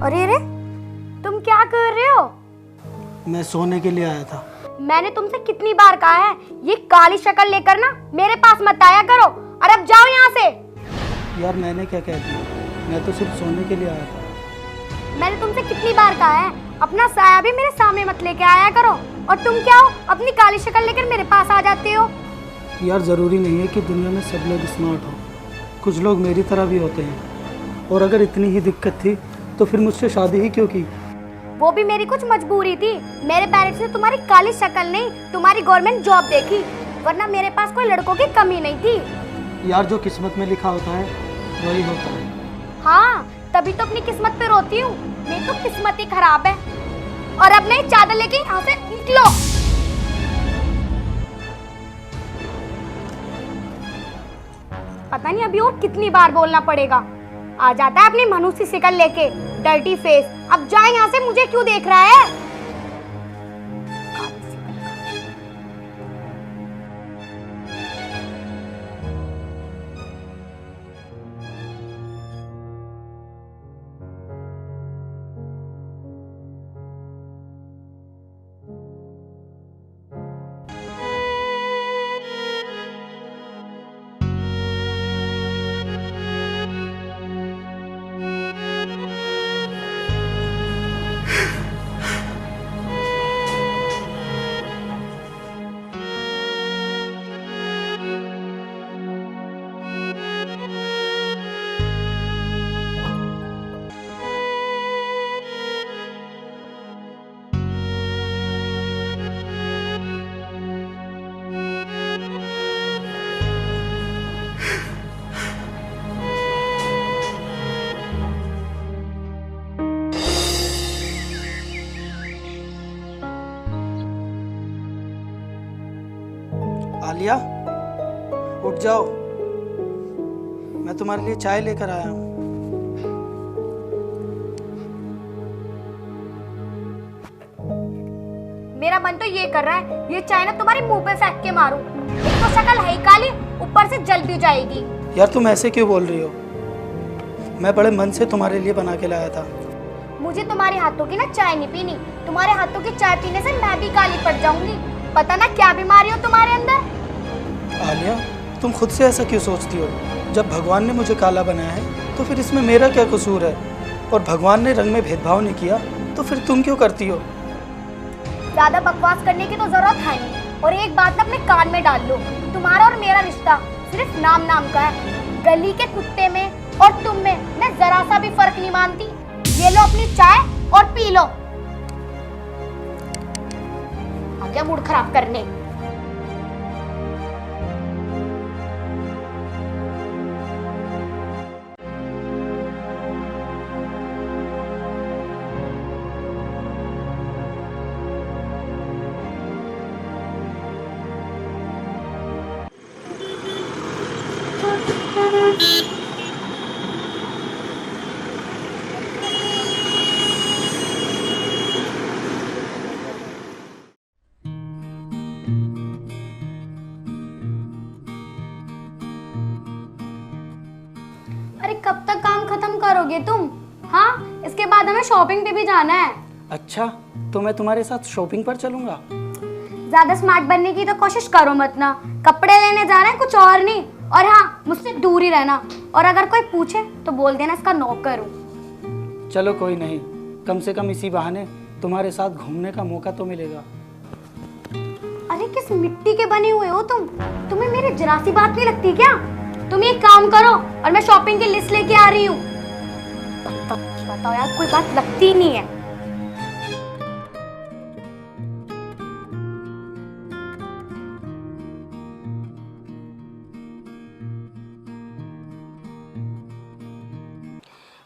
अरे अरे, तुम क्या कर रहे हो? मैं सोने के लिए आया था। मैंने तुमसे कितनी बार कहा है ये काली शक्ल लेकर ना मेरे पास मत आया करो। और अब जाओ यहाँ से। यार मैंने क्या कह दिया, मैं तो सिर्फ सोने के लिए आया था। मैंने तुमसे कितनी बार कहा है अपना साया भी मेरे सामने मत लेके आया करो। और तुम क्या हो, अपनी काली शक्ल लेकर मेरे पास आ जाते हो। यार ज़रूरी नहीं है कि दुनिया में सब लोग स्मार्ट हो, कुछ लोग मेरी तरह भी होते हैं। और अगर इतनी ही दिक्कत थी तो फिर मुझसे शादी ही क्यों की? वो भी मेरी कुछ मजबूरी थी। मेरे पेरेंट्स ने तुम्हारी काली शक्ल नहीं, तुम्हारी गवर्नमेंट जॉब देखी, वरना मेरे पास कोई लड़कों की कमी नहीं थी। यार जो किस्मत में लिखा होता है वही होता है। हाँ, तभी तो अपनी किस्मत पे रोती हूँ। मेरी तो किस्मत ही खराब है। और अब नहीं, चादर लेके यहाँ से निकलो। पता नहीं अभी और कितनी बार बोलना पड़ेगा। आ जाता है अपनी मनुष्य शक्ल लेके, डर्टी फेस। अब जाए यहाँ से, मुझे क्यों देख रहा है? आलिया, उठ जाओ, मैं तुम्हारे लिए चाय लेकर आया हूँ। मेरा मन तो ये कर रहा है ये चाय ना तुम्हारे मुंह पे फेंक के मारूं। एक तो शक्ल है ही काली, ऊपर से जल भी जाएगी। यार तुम ऐसे क्यों बोल रही हो? मैं बड़े मन से तुम्हारे लिए बना के लाया था। मुझे तुम्हारे हाथों की ना चाय नहीं पीनी। तुम्हारे हाथों की चाय पीने से मैं भी काली पड़ जाऊंगी। पता ना क्या बीमारी हो तुम्हारे अंदर। आलिया, तुम खुद से ऐसा क्यों सोचती हो? जब भगवान ने मुझे काला बनाया है तो फिर इसमें मेरा क्या कसूर है? और भगवान ने रंग में भेदभाव नहीं किया तो फिर तुम क्यों करती हो? ज्यादा बकवास करने की तो जरूरत है नहीं। और एक बात ना अपने कान में डाल लो, तुम्हारा और मेरा रिश्ता सिर्फ नाम नाम का है। गली के कुत्ते में और तुम में मैं जरा सा भी फर्क नहीं मानती। ये लो अपनी चाय और पी लो। आ गया मूड खराब करने। अरे कब तक काम खत्म करोगे तुम? हाँ, इसके बाद हमें शॉपिंग पे भी जाना है। अच्छा, तो मैं तुम्हारे साथ शॉपिंग पर चलूंगा। ज्यादा स्मार्ट बनने की तो कोशिश करो मत ना। कपड़े लेने जा रहे हैं, कुछ और नहीं। और हाँ, मुझसे दूर ही रहना। और अगर कोई पूछे तो बोल देना इसका नौकर हूँ। चलो कोई नहीं, कम से कम इसी बहाने तुम्हारे साथ घूमने का मौका तो मिलेगा। अरे किस मिट्टी के बने हुए हो तुम? तुम्हें मेरी जरा सी बात नहीं लगती क्या? तुम एक काम करो और मैं शॉपिंग की लिस्ट लेके आ रही हूँ। बताओ यार, कोई बात लगती नहीं है।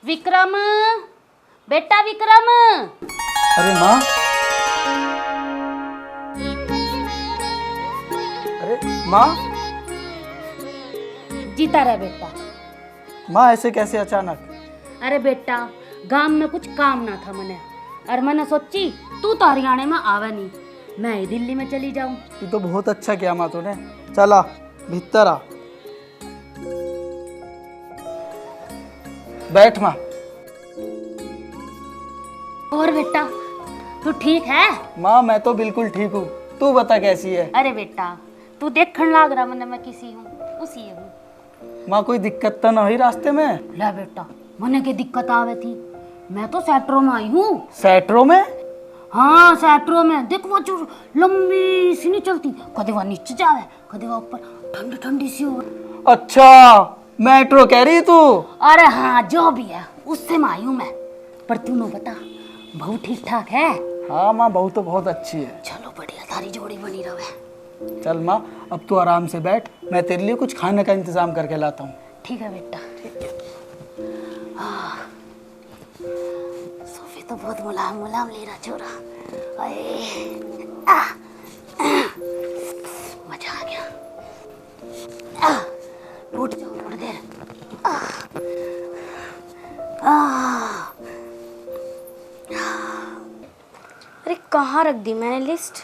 विक्रम, बेटा विक्रम। अरे माँ, अरे माँ। जीता रहे बेटा। माँ ऐसे कैसे अचानक? अरे बेटा, गांव में कुछ काम ना था मने, और मैंने सोची तू तो हरियाणा में आवे नहीं, मैं ही दिल्ली में चली जाऊं। तू तो बहुत अच्छा किया माँ तूने। चला भीतर आ, बैठ माँ। और बेटा तू ठीक है? माँ मैं तो बिल्कुल ठीक हूँ, तू बता कैसी है? अरे बेटा तू देखने लग रहा मैंने मैं किसी हूँ उसी हूँ। माँ कोई दिक्कत तो ना हुई रास्ते में? ले बेटा मने के दिक्कत आवे थी, मैं तो सेट्रो में आई हूँ। सेट्रो में? हाँ सेट्रो में, देख वो जो लंबी सी नहीं चलती, कदे वहाँ नीचे जावे कदे वहाँ ऊपर, ठंडी ठंडी सी हो। अच्छा मेट्रो कह रही तू? अरे हाँ जो भी है उससे में आई हूँ मैं। पर तू नो बता बहू ठीक ठाक है? हाँ माँ बहू तो बहुत अच्छी है। चलो बढ़िया तारी जोड़ी बनी रहे। चल माँ अब तू आराम से बैठ, मैं तेरे लिए कुछ खाने का इंतजाम करके लाता हूँ। ठीक है बेटा। सोफे तो बहुत मुलायम मुलायम ले रहा छोरा। मजा आ गया। उठ जाओ थोड़ी देर। अरे कहाँ रख दी मैंने लिस्ट,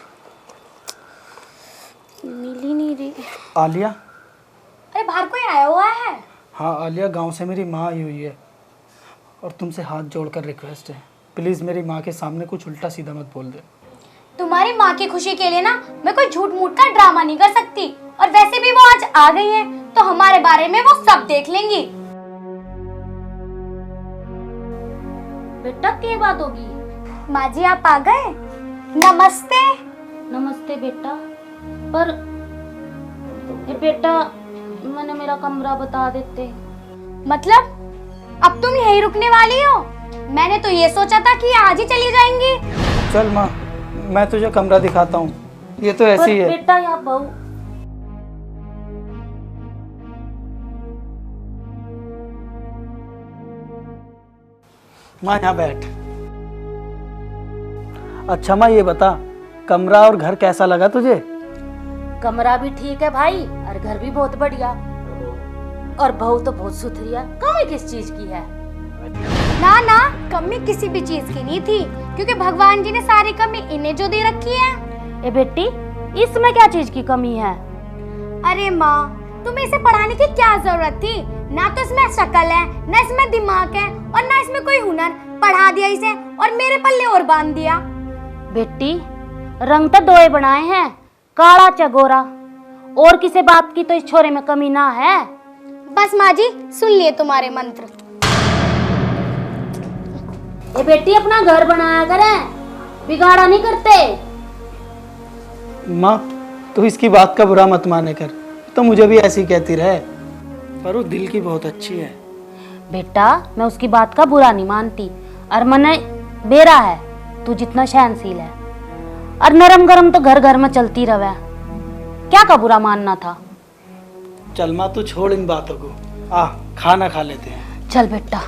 मिल ही नहीं रही। आलिया? अरे बाहर कोई आया हुआ है? हाँ आलिया, गांव से मेरी माँ आई हुई है और तुमसे हाथ जोड़कर रिक्वेस्ट है, प्लीज़ मेरी माँ के सामने कुछ उल्टा सीधा मत बोल दे। तुम्हारी माँ की खुशी के लिए ना मैं कोई झूठ मूठ का ड्रामा नहीं कर सकती, और वैसे भी वो आज आ गई हैं, तो हमारे बारे में वो सब देख लेंगी। बेटा क्या बात होगी? माँ जी आप आ गए, नमस्ते। नमस्ते बेटा। पर ये बेटा मैंने मेरा कमरा बता देते। मतलब अब तुम यहीं रुकने वाली हो? मैंने तो ये सोचा था कि आज ही चली जाएंगी। चल माँ मैं तुझे कमरा दिखाता हूँ, ये तो ऐसी ही है। बेटा यहाँ बहू। माँ यहाँ बैठ। अच्छा माँ ये बता, कमरा और घर कैसा लगा तुझे? कमरा भी ठीक है भाई और घर भी बहुत बढ़िया, और बहू तो बहुत सुथरी है। कमी किस चीज की है? ना ना, कमी किसी भी चीज की नहीं थी, क्योंकि भगवान जी ने सारी कमी इन्हें जो दे रखी है। ए बेटी इसमें क्या चीज की कमी है? अरे माँ तुम्हें इसे पढ़ाने की क्या जरूरत थी? ना तो इसमें शक्ल है, ना इसमें दिमाग है, और ना इसमें कोई हुनर। पढ़ा दिया इसे और मेरे पल्ले और बांध दिया। बेटी रंग तो दोए बनाए हैं, काला चगोरा, और किसी बात की तो इस छोरे में कमी ना है। बस माँ जी सुन लिए तुम्हारे मंत्र। ये बेटी अपना घर बनाया करें, बिगाड़ा नहीं करते। माँ तू इसकी बात का बुरा मत माने कर, तो मुझे भी ऐसी कहती रहे, पर वो दिल की बहुत अच्छी है। बेटा मैं उसकी बात का बुरा नहीं मानती, और मने बेरा है तू जितना सहनशील है, और नरम गरम तो घर घर में चलती रहे, क्या का बुरा मानना था। चल माँ तू छोड़ इन बातों को, आ खाना खा लेते हैं। चल बेटा।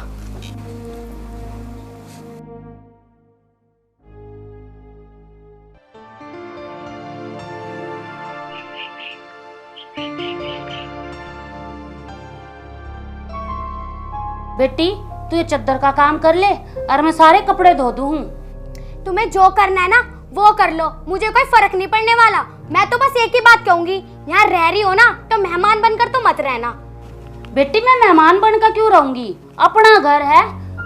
बेटी तू ये चद्दर का काम कर ले और मैं सारे कपड़े धो दूँ। तुम्हें जो करना है ना वो कर लो, मुझे कोई फर्क नहीं पड़ने वाला। मैं तो बस एक ही बात कहूंगी, यहाँ रह रही हो ना तो मेहमान बनकर तो मत रहना। बेटी मैं मेहमान बनकर क्यों रहूंगी? अपना घर है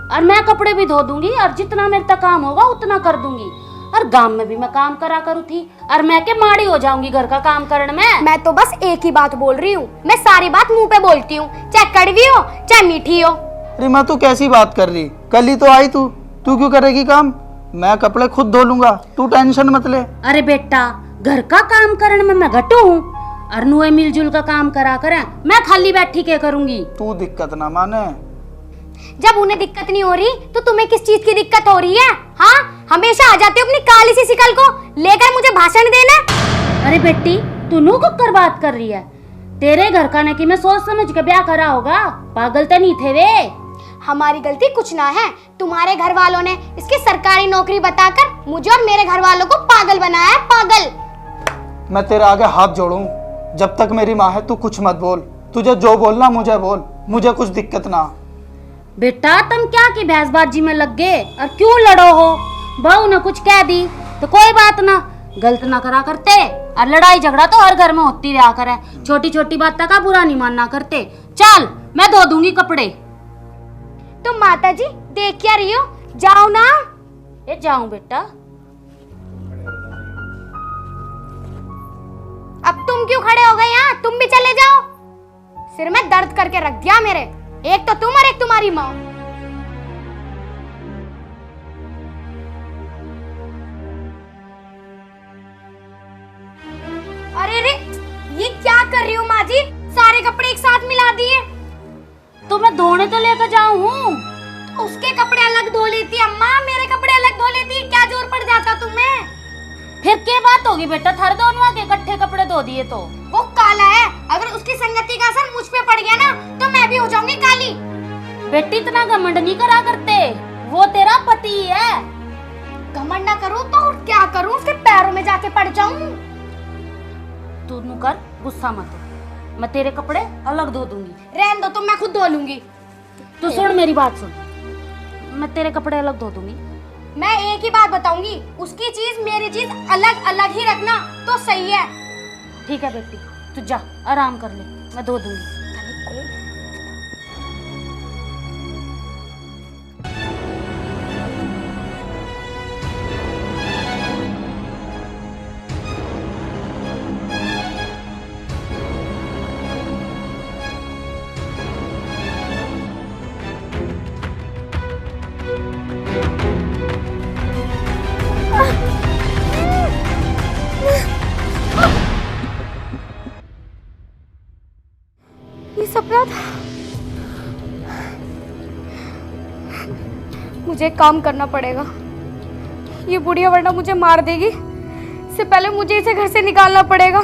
और मैं कपड़े भी धो दूंगी, और जितना मेरे तक काम होगा उतना कर दूंगी। और गांव में भी मैं काम करा करूँ थी, और मैं के माड़ी हो जाऊंगी घर का काम करने में। मैं तो बस एक ही बात बोल रही हूँ, मैं सारी बात मुंह पे बोलती हूँ, चाहे कड़वी हो चाहे मीठी हो। अरे माँ तू कैसी बात कर रही, कल ही तो आई तू क्यों करेगी काम? मैं कपड़े खुद धो लूंगा, तू टेंशन मत ले। अरे बेटा घर का काम करने में मैं घटू हूँ, और नुए मिलजुल का काम करा करें, मैं खाली बैठी के करूंगी। तू दिक्कत ना माने। जब उन्हें दिक्कत नहीं हो रही तो तुम्हें किस चीज की दिक्कत हो रही है? हाँ हमेशा आ जाती हो अपनी काली सी शिकल को लेकर मुझे भाषण देना। अरे बेटी तू नू कुकर बात कर रही है? तेरे घर का ने कि मैं सोच समझ के ब्याह करा होगा, पागल तो नहीं थे वे। हमारी गलती कुछ ना है, तुम्हारे घर वालों ने इसकी सरकारी नौकरी बताकर मुझे और मेरे घर वालों को पागल बनाया है, पागल। मैं तेरे आगे हाथ जोड़ूं, जब तक मेरी माँ है तू कुछ मत बोल, तुझे जो बोलना मुझे बोल, मुझे कुछ दिक्कत ना। बेटा तुम क्या की बहसबाजी में लग गए और क्यों लड़ो हो? बहू ने कुछ कह दी तो कोई बात ना, गलत ना करा करते, और लड़ाई झगड़ा तो हर घर में होती रहा करे, छोटी छोटी बात का बुरा नहीं मानना करते। चल मैं धो दूंगी कपड़े। तुम माता जी देख क्या रही हो, जाओ ना। ये जाऊं बेटा? अब तुम क्यों खड़े हो गए यहाँ? तुम भी चले जाओ। सिर में दर्द करके रख दिया मेरे, एक तो तुम और एक तुम्हारी माँ। अरे रे, ये क्या कर रही हो माँ जी? सारे कपड़े एक साथ मिला दिए। तो मैं धोने तो लेकर जाऊं हूँ। उसके कपड़े अलग धो लेती अम्मा, मेरे कपड़े अलग धो लेती। क्या जोर पड़ जाता तुम्हें? फिर क्या बात होगी बेटा, थर दोनों के इकट्ठे कपड़े धो दिए तो? वो काला है, अगर उसकी संगति का असर मुझ पे पड़ गया ना तो मैं भी हो जाऊंगी काली। बेटी इतना घमंड नहीं करा करते, वो तेरा पति है। घमंड ना करूं तो और क्या करूं? उसके पैरों में जाके पड़ जाऊं? तू नु कर, गुस्सा मत हो। मैं तेरे कपड़े अलग धो दूंगी। रहने दो, तो मैं खुद धो लूंगी। तू सुन मेरी बात सुन, मैं तेरे कपड़े अलग धो दूंगी। मैं एक ही बात बताऊंगी, उसकी चीज मेरी चीज अलग अलग ही रखना तो सही है। ठीक है बेटी, तू जा आराम कर ले, मैं धो दूंगी। ये सपना था। मुझे एक काम करना पड़ेगा, ये बुढ़िया वरना मुझे मार देगी। इससे पहले मुझे इसे घर से निकालना पड़ेगा।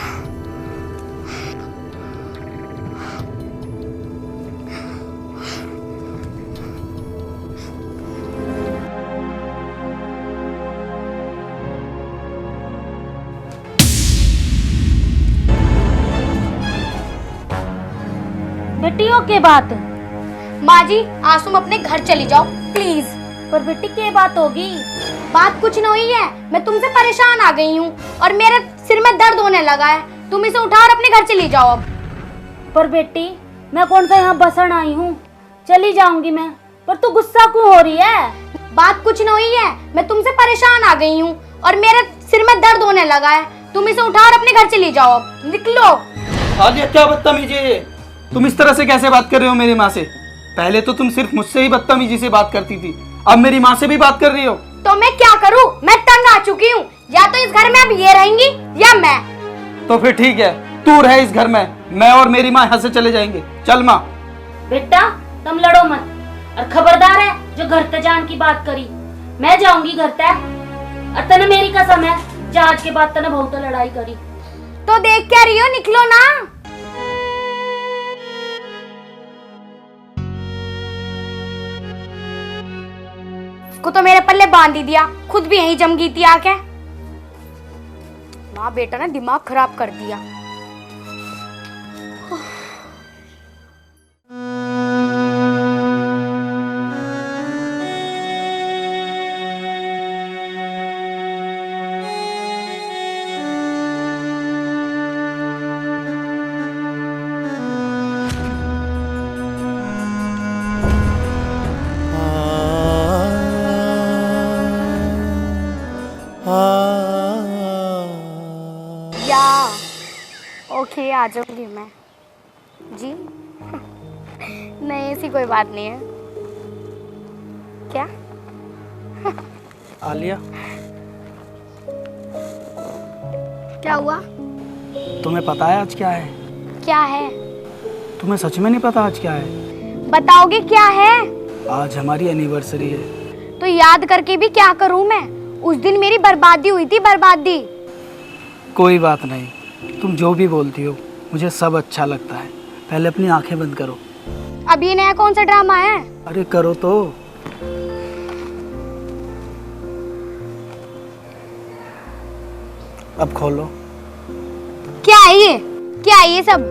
बेटियों के बात। माँ जी, आज तुम अपने घर चली जाओ प्लीज। पर बेटी के बात होगी? बात कुछ नहीं है, मैं तुमसे परेशान आ गई हूँ और मेरे सिर में दर्द होने लगा है। तुम इसे उठा और अपने घर चली जाओ अब। पर बेटी मैं कौन सा यहाँ बसन आई हूँ, चली जाऊंगी मैं। पर तू गुस्सा क्यों हो रही है? बात कुछ नहीं है, मैं तुमसे परेशान आ गई हूँ और मेरे सिर में दर्द होने लगा है। तुम इसे उठा और अपने घर चली जाओ अब, निकलो। आलिया क्या बदतमीजी है ये? तुम इस तरह से कैसे बात कर रहे हो मेरी माँ से? पहले तो तुम सिर्फ मुझसे ही बदतमीजी से बात करती थी, अब मेरी माँ से भी बात कर रही हो। तो मैं क्या करूँ? मैं तंग आ चुकी हूँ। या तो इस घर में अब ये रहेंगी या मैं। तो फिर ठीक है, तू रहे इस घर में, मैं और मेरी माँ यहाँ से चले जाएंगे। चल माँ। बेटा तुम लड़ो मत, और खबरदार है जो घर ते जान की बात करी। मैं जाऊंगी घर ते, और तने मेरी कसम है, आज के बाद तने बहुत लड़ाई करी। तो देख क्या रही हो, निकलो ना। इसको तो मेरे पल्ले बांध ही दिया, खुद भी यहीं जम गई थी आके। माँ बेटा ने दिमाग खराब कर दिया। ओके, आ जाऊंगी मैं जी। नहीं, ऐसी कोई बात नहीं है। क्या? आलिया क्या हुआ? तुम्हें पता है आज क्या है? क्या है? तुम्हें सच में नहीं पता आज क्या है? बताओगे क्या है? आज हमारी एनिवर्सरी है। तो याद करके भी क्या करूं मैं? उस दिन मेरी बर्बादी हुई थी, बर्बादी। कोई बात नहीं, तुम जो भी बोलती हो मुझे सब अच्छा लगता है। पहले अपनी आंखें बंद करो। अब ये नया कौन सा ड्रामा है? अरे करो तो। अब खोलो। क्या है ये? क्या है ये सब?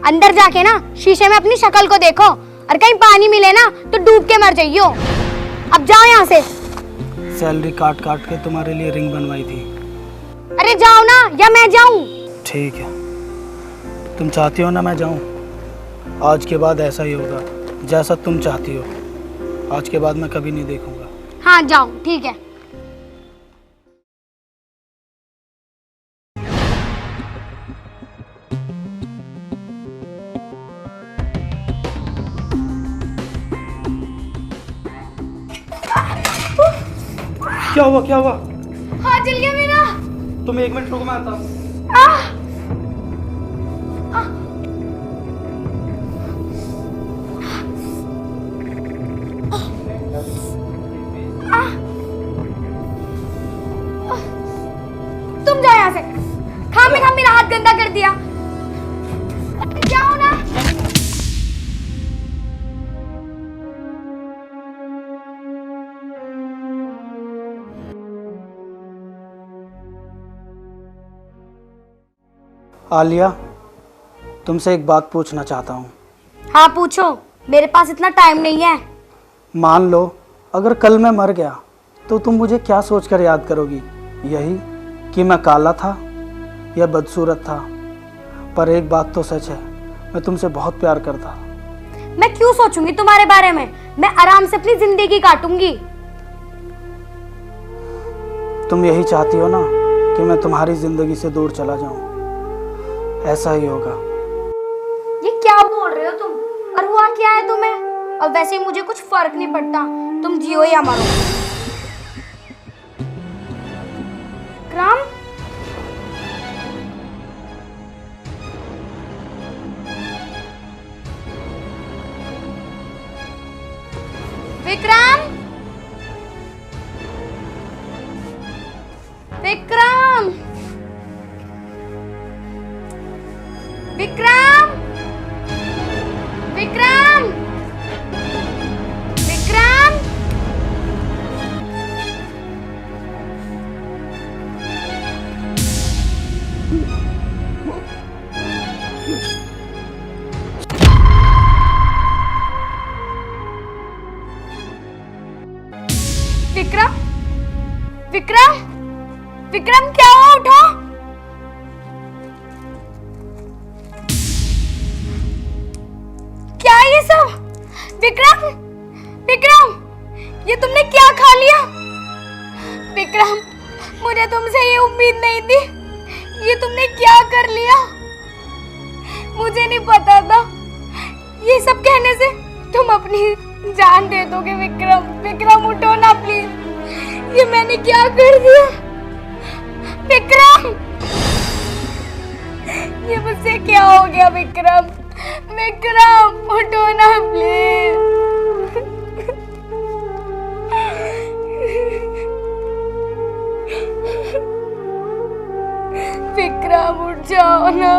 अंदर जाके ना शीशे में अपनी शक्ल को देखो, और कहीं पानी मिले ना तो डूब के मर जाइयो। अब जाओ यहाँ से। सैलरी काट काट के तुम्हारे लिए रिंग बनवाई थी। अरे जाओ ना, या मैं जाऊं? ठीक है, तुम चाहती हो ना मैं जाऊं? आज के बाद ऐसा ही होगा जैसा तुम चाहती हो। आज के बाद मैं कभी नहीं देखूंगा। हाँ जाओ, ठीक है। क्या हुआ क्या हुआ? हाथ जल गया मेरा। तुम 1 मिनट रुको, मैं आता हूँ। आह! तुम जाओ यहाँ से। खामे खामे मेरा हाथ गंदा कर दिया। जाओ ना। आलिया, तुमसे एक बात पूछना चाहता हूँ। हाँ पूछो, मेरे पास इतना टाइम नहीं है। मान लो अगर कल मैं मर गया तो तुम मुझे क्या सोचकर याद करोगी? यही कि मैं काला था या बदसूरत था? पर एक बात तो सच है, मैं तुमसे बहुत प्यार करता। मैं क्यों सोचूंगी तुम्हारे बारे में? मैं आराम से अपनी जिंदगी काटूंगी। तुम यही चाहती हो ना कि मैं तुम्हारी जिंदगी से दूर चला जाऊं? ऐसा ही होगा। ये क्या बोल रहे हो तुम? और हुआ क्या है तुम्हें? और वैसे ही मुझे कुछ फर्क नहीं पड़ता, तुम जियो या मरो। विक्रम, विक्रम, विक्रम, विक्रम, विक्रम, विक्रम, विक्रम, विक्रम, विक्रम, क्या हुआ? उठो। क्या ये सब? विक्रम, विक्रम, ये तुमने क्या खा लिया? विक्रम, मुझे तुमसे ये उम्मीद नहीं थी। ये तुमने क्या कर लिया? मुझे नहीं पता था। ये सब कहने से तुम अपनी जान दे दोगे। विक्रम, विक्रम उठो ना प्लीज। ये मैंने क्या कर दिया? विक्रम, ये मुझसे क्या हो गया? विक्रम, विक्रम उठो ना प्लीज। विक्रम उठ जाओ ना।